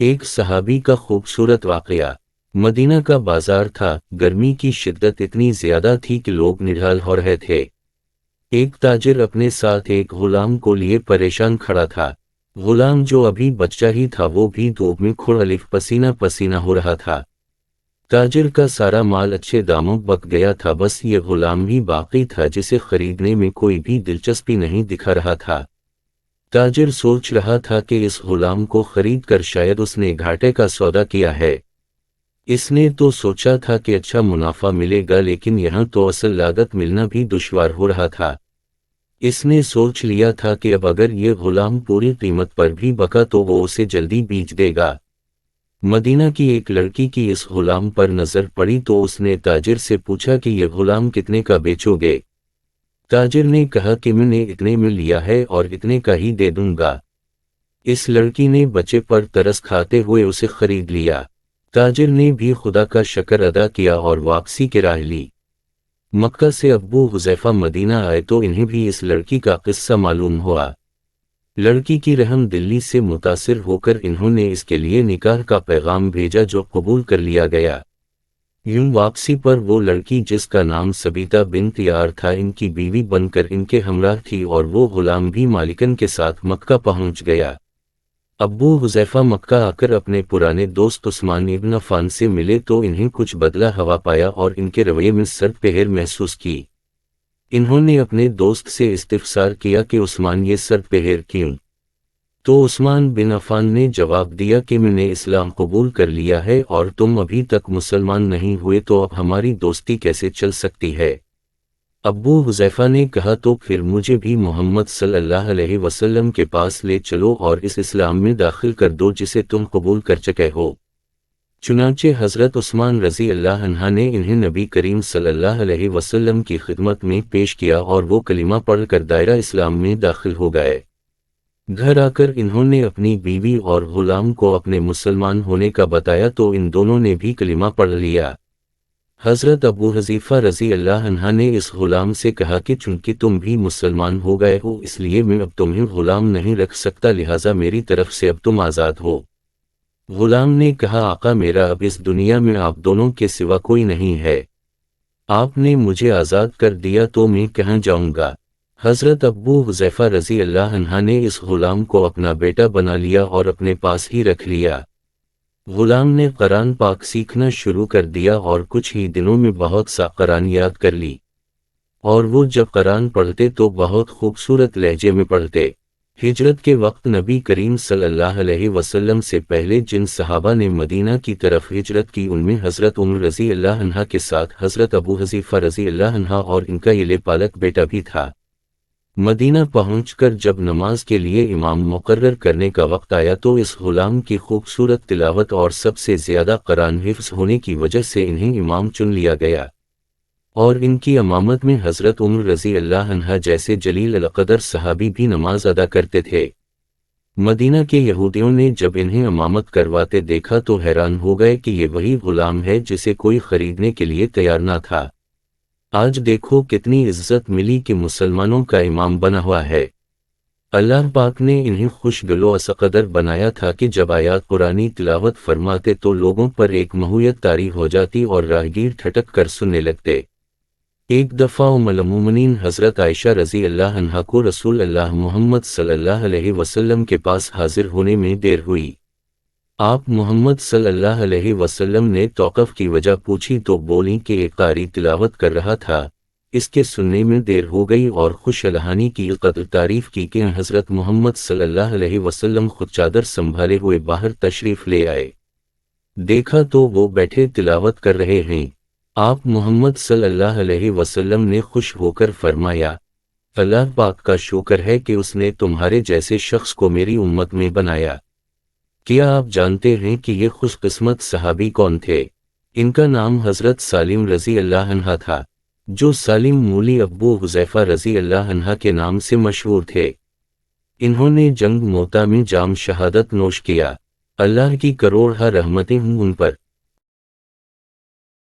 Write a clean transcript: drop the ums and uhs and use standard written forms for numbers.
ایک صحابی کا خوبصورت واقعہ۔ مدینہ کا بازار تھا، گرمی کی شدت اتنی زیادہ تھی کہ لوگ نڈھال ہو رہے تھے۔ ایک تاجر اپنے ساتھ ایک غلام کو لیے پریشان کھڑا تھا۔ غلام جو ابھی بچہ ہی تھا وہ بھی دھوپ میں کھڑ پسینہ پسینہ ہو رہا تھا۔ تاجر کا سارا مال اچھے داموں بک گیا تھا، بس یہ غلام ہی باقی تھا جسے خریدنے میں کوئی بھی دلچسپی نہیں دکھا رہا تھا۔ تاجر سوچ رہا تھا کہ اس غلام کو خرید کر شاید اس نے گھاٹے کا سودا کیا ہے۔ اس نے تو سوچا تھا کہ اچھا منافع ملے گا، لیکن یہاں تو اصل لاگت ملنا بھی دشوار ہو رہا تھا۔ اس نے سوچ لیا تھا کہ اب اگر یہ غلام پوری قیمت پر بھی بکا تو وہ اسے جلدی بیچ دے گا۔ مدینہ کی ایک لڑکی کی اس غلام پر نظر پڑی تو اس نے تاجر سے پوچھا کہ یہ غلام کتنے کا بیچو گے؟ تاجر نے کہا کہ میں نے اتنے میں لیا ہے اور اتنے کا ہی دے دوں گا۔ اس لڑکی نے بچے پر ترس کھاتے ہوئے اسے خرید لیا۔ تاجر نے بھی خدا کا شکر ادا کیا اور واپسی کی راہ لی۔ مکہ سے ابو حذیفہ مدینہ آئے تو انہیں بھی اس لڑکی کا قصہ معلوم ہوا۔ لڑکی کی رحم دلی سے متاثر ہو کر انہوں نے اس کے لیے نکاح کا پیغام بھیجا جو قبول کر لیا گیا۔ یوں واپسی پر وہ لڑکی جس کا نام سبیتا بنت یار تھا ان کی بیوی بن کر ان کے ہمراہ تھی، اور وہ غلام بھی مالکن کے ساتھ مکہ پہنچ گیا۔ ابو حذیفہ مکہ آ کر اپنے پرانے دوست عثمان ابن عفان سے ملے تو انہیں کچھ بدلا ہوا پایا اور ان کے رویے میں سرد پہر محسوس کی۔ انہوں نے اپنے دوست سے استفسار کیا کہ عثمان یہ سرد پہر کیوں؟ تو عثمان بن عفان نے جواب دیا کہ میں نے اسلام قبول کر لیا ہے اور تم ابھی تک مسلمان نہیں ہوئے، تو اب ہماری دوستی کیسے چل سکتی ہے؟ ابو حذیفہ نے کہا تو پھر مجھے بھی محمد صلی اللہ علیہ وسلم کے پاس لے چلو اور اس اسلام میں داخل کر دو جسے تم قبول کر چکے ہو۔ چنانچہ حضرت عثمان رضی اللہ عنہ نے انہیں نبی کریم صلی اللہ علیہ وسلم کی خدمت میں پیش کیا اور وہ کلمہ پڑھ کر دائرہ اسلام میں داخل ہو گئے۔ گھر آ کر انہوں نے اپنی بیوی اور غلام کو اپنے مسلمان ہونے کا بتایا تو ان دونوں نے بھی کلمہ پڑھ لیا۔ حضرت ابو حذیفہ رضی اللہ عنہ نے اس غلام سے کہا کہ چونکہ تم بھی مسلمان ہو گئے ہو اس لیے میں اب تمہیں غلام نہیں رکھ سکتا، لہٰذا میری طرف سے اب تم آزاد ہو۔ غلام نے کہا آقا میرا اب اس دنیا میں آپ دونوں کے سوا کوئی نہیں ہے، آپ نے مجھے آزاد کر دیا تو میں کہاں جاؤں گا؟ حضرت ابو حذیفہ رضی اللہ عنہ نے اس غلام کو اپنا بیٹا بنا لیا اور اپنے پاس ہی رکھ لیا۔ غلام نے قرآن پاک سیکھنا شروع کر دیا اور کچھ ہی دنوں میں بہت سا قرآن یاد کر لی، اور وہ جب قرآن پڑھتے تو بہت خوبصورت لہجے میں پڑھتے۔ ہجرت کے وقت نبی کریم صلی اللہ علیہ وسلم سے پہلے جن صحابہ نے مدینہ کی طرف ہجرت کی ان میں حضرت عمر رضی اللہ عنہ کے ساتھ حضرت ابو حذیفہ رضی اللہ عنہ اور ان کا یہ پالک بیٹا بھی تھا۔ مدینہ پہنچ کر جب نماز کے لیے امام مقرر کرنے کا وقت آیا تو اس غلام کی خوبصورت تلاوت اور سب سے زیادہ قرآن حفظ ہونے کی وجہ سے انہیں امام چن لیا گیا، اور ان کی امامت میں حضرت عمر رضی اللہ عنہ جیسے جلیل القدر صحابی بھی نماز ادا کرتے تھے۔ مدینہ کے یہودیوں نے جب انہیں امامت کرواتے دیکھا تو حیران ہو گئے کہ یہ وہی غلام ہے جسے کوئی خریدنے کے لیے تیار نہ تھا۔ آج دیکھو کتنی عزت ملی کہ مسلمانوں کا امام بنا ہوا ہے۔ اللہ پاک نے انہیں خوش دل و اسقدر بنایا تھا کہ جب آیات قرآنی تلاوت فرماتے تو لوگوں پر ایک مہویت طاری ہو جاتی اور راہگیر ٹھٹک کر سننے لگتے۔ ایک دفعہ ام المومنین حضرت عائشہ رضی اللہ عنہا کو رسول اللہ محمد صلی اللہ علیہ وسلم کے پاس حاضر ہونے میں دیر ہوئی۔ آپ محمد صلی اللہ علیہ وسلم نے توقف کی وجہ پوچھی تو بولیں کہ ایک قاری تلاوت کر رہا تھا، اس کے سننے میں دیر ہو گئی، اور خوش الحانی کی قدر تعریف کی کہ حضرت محمد صلی اللہ علیہ وسلم خود چادر سنبھالے ہوئے باہر تشریف لے آئے۔ دیکھا تو وہ بیٹھے تلاوت کر رہے ہیں۔ آپ محمد صلی اللہ علیہ وسلم نے خوش ہو کر فرمایا، اللہ پاک کا شکر ہے کہ اس نے تمہارے جیسے شخص کو میری امت میں بنایا۔ کیا آپ جانتے ہیں کہ یہ خوش قسمت صحابی کون تھے؟ ان کا نام حضرت سالم رضی اللہ عنہ تھا، جو سالم مولی ابو حذیفہ رضی اللہ عنہ کے نام سے مشہور تھے۔ انہوں نے جنگ موتا میں جام شہادت نوش کیا۔ اللہ کی کروڑہ رحمتیں ہوں ان پر۔